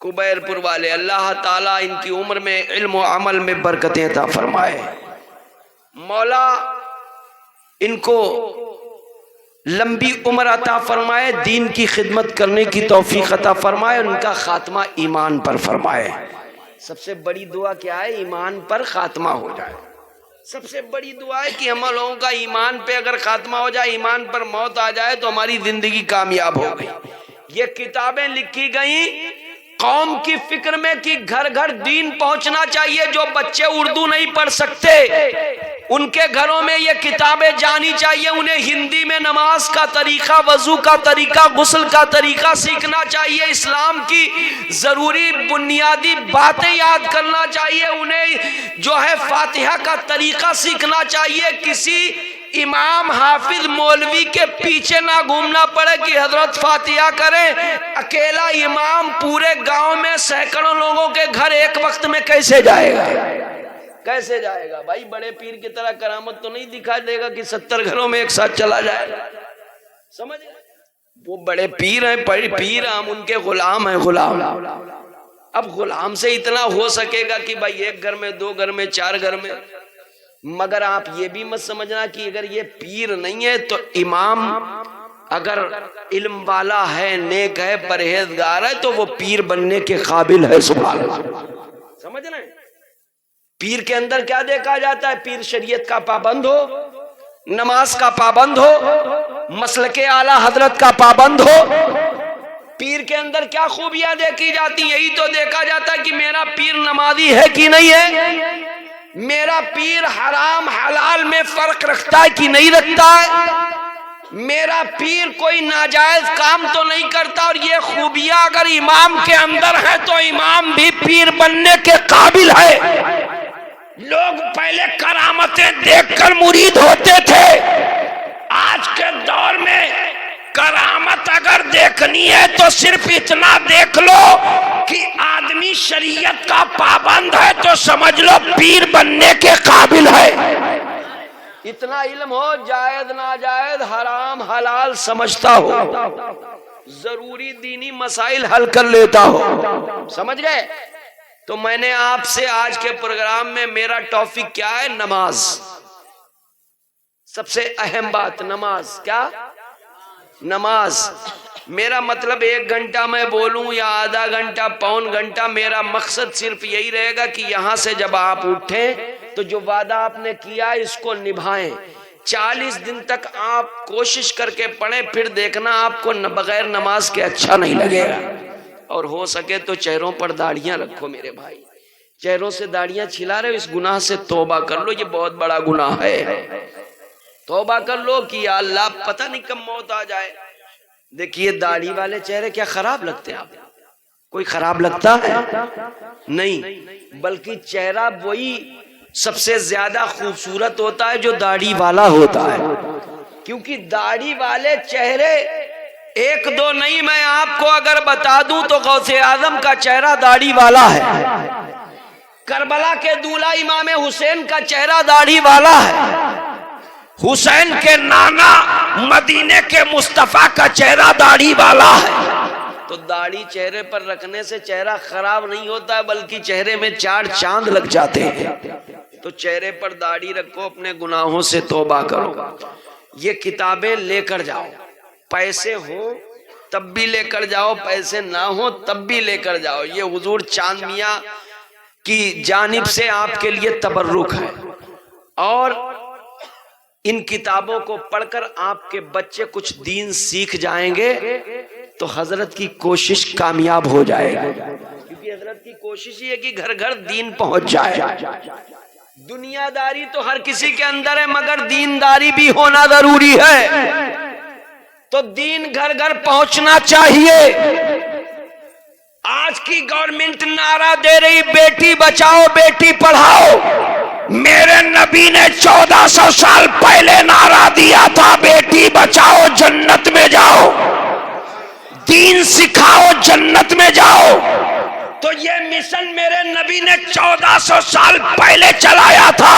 Speaker 1: کبیر پور والے، اللہ تعالیٰ ان کی عمر میں علم و عمل میں برکتیں عطا فرمائے، مولا ان کو لمبی عمر عطا فرمائے، دین کی خدمت کرنے کی توفیق عطا فرمائے، اور ان کا خاتمہ ایمان پر فرمائے۔ سب سے بڑی دعا کیا ہے؟ ایمان پر خاتمہ ہو جائے۔ سب سے بڑی دعا ہے کہ ہم لوگوں کا ایمان پہ اگر خاتمہ ہو جائے، ایمان پر موت آ جائے تو ہماری زندگی کامیاب ہو گئی۔ یہ کتابیں لکھی گئیں قوم کی فکر میں کہ گھر گھر دین پہنچنا چاہیے، جو بچے اردو نہیں پڑھ سکتے ان کے گھروں میں یہ کتابیں جانی چاہیے، انہیں ہندی میں نماز کا طریقہ، وضو کا طریقہ، غسل کا طریقہ سیکھنا چاہیے، اسلام کی ضروری بنیادی باتیں یاد کرنا چاہیے، انہیں جو ہے فاتحہ کا طریقہ سیکھنا چاہیے۔ کسی امام حافظ مولوی کے پیچھے نہ گھومنا پڑے کہ حضرت فاتحہ کریں، اکیلا امام پورے گاؤں میں سینکڑوں لوگوں کے گھر ایک وقت میں کیسے جائے گا؟ کیسے جائے گا بھائی؟ بڑے پیر کی طرح کرامت تو نہیں دکھا دے گا کہ 70 گھروں میں ایک ساتھ چلا جائے گا۔ سمجھ؟ وہ بڑے پیر ہیں، پیر، ہم ان کے غلام ہیں، غلام۔ اب غلام سے اتنا ہو سکے گا کہ بھائی ایک گھر میں، 2 گھر میں، 4 گھر میں، مگر آپ یہ بھی مت سمجھنا کہ اگر یہ پیر نہیں ہے تو امام اگر علم والا ہے، نیک ہے، پرہیزگار ہے تو وہ پیر بننے کے قابل ہے۔ سبحان اللہ۔ سمجھ رہے ہیں؟ پیر کے اندر کیا دیکھا جاتا ہے؟ پیر شریعت کا پابند ہو، نماز کا پابند ہو، مسلک اعلی حضرت کا پابند ہو۔ پیر کے اندر کیا خوبیاں دیکھی جاتی ہیں؟ یہی تو دیکھا جاتا ہے کہ میرا پیر نمازی ہے کہ نہیں ہے، میرا پیر حرام حلال میں فرق رکھتا ہے کہ نہیں رکھتا ہے، میرا پیر کوئی ناجائز کام تو نہیں کرتا۔ اور یہ خوبیاں اگر امام کے اندر ہے تو امام بھی پیر بننے کے قابل ہے۔
Speaker 2: لوگ پہلے کرامتیں دیکھ کر مرید ہوتے تھے، آج کے دور میں کرامت اگر دیکھنی ہے تو صرف اتنا دیکھ لو کہ آدمی شریعت کا پابند ہے تو سمجھ لو پیر بننے کے قابل ہے۔
Speaker 1: اتنا علم ہو، جائز ناجائز، حرام حلال سمجھتا ہو، ضروری دینی مسائل حل کر لیتا ہو۔ سمجھ گئے؟ تو میں نے آپ سے آج کے پروگرام میں میرا ٹاپک کیا ہے؟ نماز۔ سب سے اہم بات نماز۔ کیا؟ نماز۔ میرا مطلب 1 گھنٹہ میں بولوں یا آدھا گھنٹہ، پون گھنٹہ، میرا مقصد صرف یہی رہے گا کہ یہاں سے جب آپ اٹھیں تو جو وعدہ آپ نے کیا اس کو نبھائیں۔ 40 دن تک آپ کوشش کر کے پڑھیں، پھر دیکھنا آپ کو بغیر نماز کے اچھا نہیں لگے گا۔ اور ہو سکے تو چہروں پر داڑیاں رکھو میرے بھائی، چہروں سے داڑیاں چھلا رہے ہو، اس گناہ سے توبہ کر لو، یہ بہت بڑا گناہ ہے۔ توبہ کر لو کہ یا اللہ پتہ نہیں کب موت آ جائے۔ دیکھیے داڑھی والے چہرے کیا خراب لگتے ہیں؟ آپ کوئی خراب لگتا ہے؟ نہیں، بلکہ چہرہ وہی سب سے زیادہ خوبصورت ہوتا ہے جو داڑھی والا ہوتا ہے، کیونکہ داڑھی والے چہرے ایک دو نہیں، میں آپ کو اگر بتا دوں تو غوث اعظم کا چہرہ داڑھی والا ہے، کربلا کے دولہا امام حسین کا چہرہ داڑھی والا ہے،
Speaker 2: حسین کے نانا مدینے کے مصطفیٰ کا چہرہ داڑھی والا ہے۔
Speaker 1: تو داڑھی چہرے پر رکھنے سے چہرہ خراب نہیں ہوتا، بلکہ چہرے میں 4 چاند لگ جاتے ہیں۔ تو چہرے پر داڑھی رکھو، اپنے گناہوں سے توبہ کرو، یہ کتابیں لے کر جاؤ، پیسے ہوں تب بھی لے کر جاؤ، پیسے نہ ہوں تب بھی لے کر جاؤ، یہ حضور چاند میاں کی جانب سے آپ کے لیے تبرک ہے۔ اور ان کتابوں کو پڑھ کر آپ کے بچے کچھ دین سیکھ جائیں گے تو حضرت کی کوشش کامیاب ہو جائے گی، کیونکہ حضرت کی کوشش یہ ہے کہ گھر گھر دین پہنچ جائے۔ دنیا داری تو ہر کسی کے اندر ہے، مگر دینداری بھی ہونا ضروری ہے، تو دین گھر گھر پہنچنا چاہیے۔ آج کی گورنمنٹ نعرہ دے رہی بیٹی بچاؤ بیٹی پڑھاؤ،
Speaker 2: میرے نبی نے 1400 سال پہلے نعرہ دیا تھا، بیٹی بچاؤ جنت میں جاؤ، دین سکھاؤ جنت میں جاؤ۔ تو یہ مشن میرے نبی نے 1400 سال پہلے چلایا تھا،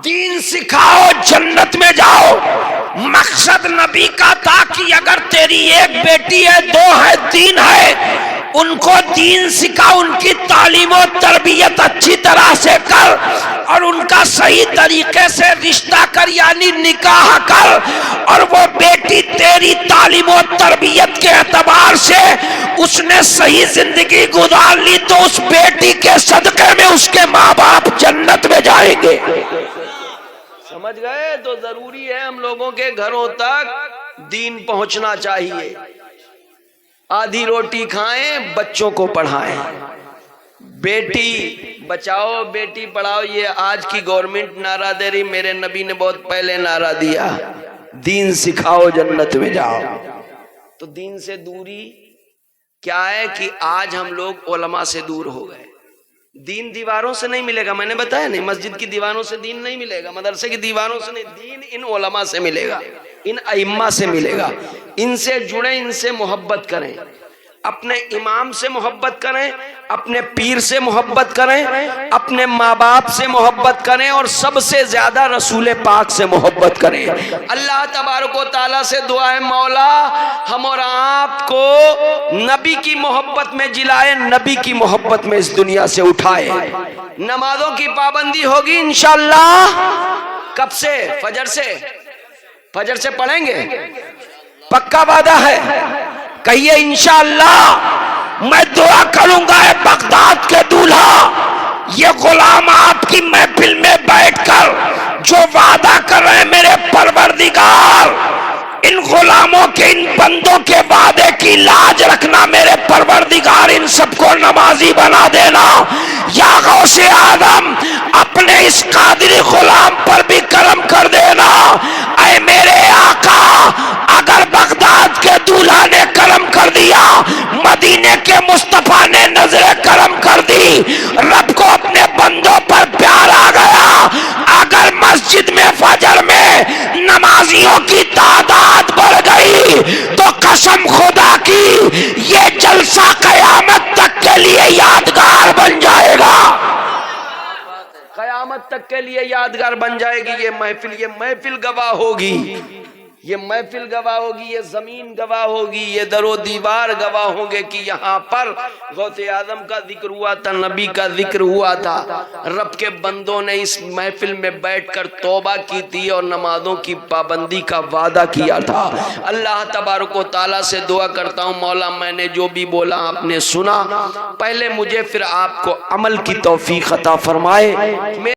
Speaker 2: دین سکھاؤ جنت میں جاؤ۔ مقصد نبی کا تھا کہ اگر تیری ایک بیٹی ہے، 2 ہے، 3 ہے، ان کو دین سکھا، ان کی تعلیم و تربیت اچھی طرح سے کر، اور ان کا صحیح طریقے سے رشتہ کر، یعنی نکاح کر، اور وہ بیٹی تیری تعلیم و تربیت کے اعتبار سے اس نے صحیح زندگی گزار لی تو اس بیٹی کے صدقے میں اس کے ماں باپ جنت میں جائیں گے۔
Speaker 1: سمجھ گئے؟ تو ضروری ہے ہم لوگوں کے گھروں تک دین پہنچنا چاہیے۔ آدھی روٹی کھائیں، بچوں کو پڑھائیں، بیٹی بچاؤ بیٹی پڑھاؤ، یہ آج کی گورنمنٹ نعرہ دے رہی، میرے نبی نے بہت پہلے نعرہ دیا، دین سکھاؤ جنت میں جاؤ۔ تو دین سے دوری کیا ہے کہ آج ہم لوگ علماء سے دور ہو گئے۔ دین دیواروں سے نہیں ملے گا، میں نے بتایا نہیں، مسجد کی دیواروں سے دین نہیں ملے گا، مدرسے کی دیواروں سے نہیں، دین ان علماء سے ملے گا، ان ائمہ سے ملے گا۔ ان سے جڑیں، ان سے محبت کریں، اپنے امام سے محبت کریں، اپنے پیر سے محبت کریں، اپنے ماں باپ سے محبت کریں، اور سب سے زیادہ رسول پاک سے محبت کریں۔ اللہ تبارک و تعالیٰ سے دعا ہے، مولا ہم اور آپ کو نبی کی محبت میں جلائے، نبی کی محبت میں اس دنیا سے اٹھائے۔ نمازوں کی پابندی ہوگی انشاءاللہ، کب سے؟ فجر سے پڑھیں گے،
Speaker 2: پکا وعدہ ہے، کہیے انشاءاللہ۔ میں دعا کروں گا اے بغداد کے دولہا، یہ غلام آپ کی محفل میں بیٹھ کر جو وعدہ کر رہے ہیں، میرے پروردگار ان غلاموں کے، ان بندوں کے وعدے کی لاج رکھنا، میرے پروردگار ان سب کو نمازی بنا دینا۔ یا غوث اعظم اپنے اس قادری غلام پر بھی کرم کر دینا۔ اے میرے آقا، اگر بغداد کے دولہا نے کرم کر دیا، مدینے کے مصطفیٰ نے نظر کرم کر دی، رب کو اپنے بندوں پر پیار آ گیا، اگر مسجد میں فجر میں نمازیوں کی تعداد بڑھ گئی تو قسم خدا کی یہ جلسہ قیامت تک کے لیے یادگار بن جائے گا،
Speaker 1: قیامت تک کے لیے یادگار بن جائے گی۔ یہ محفل گواہ ہوگی، یہ محفل گواہ ہوگی، یہ زمین گواہ ہوگی، یہ در و دیوار گواہ ہوں گے کہ یہاں پر غوث اعظم کا ذکر ہوا تھا، نبی کا ذکر ہوا تھا، رب کے بندوں نے اس محفل میں بیٹھ کر توبہ کی تھی اور نمازوں کی پابندی کا وعدہ کیا تھا۔ اللہ تبارک و تعالیٰ سے دعا کرتا ہوں، مولا میں نے جو بھی بولا آپ نے سنا، پہلے مجھے پھر آپ کو عمل کی توفیق عطا فرمائے۔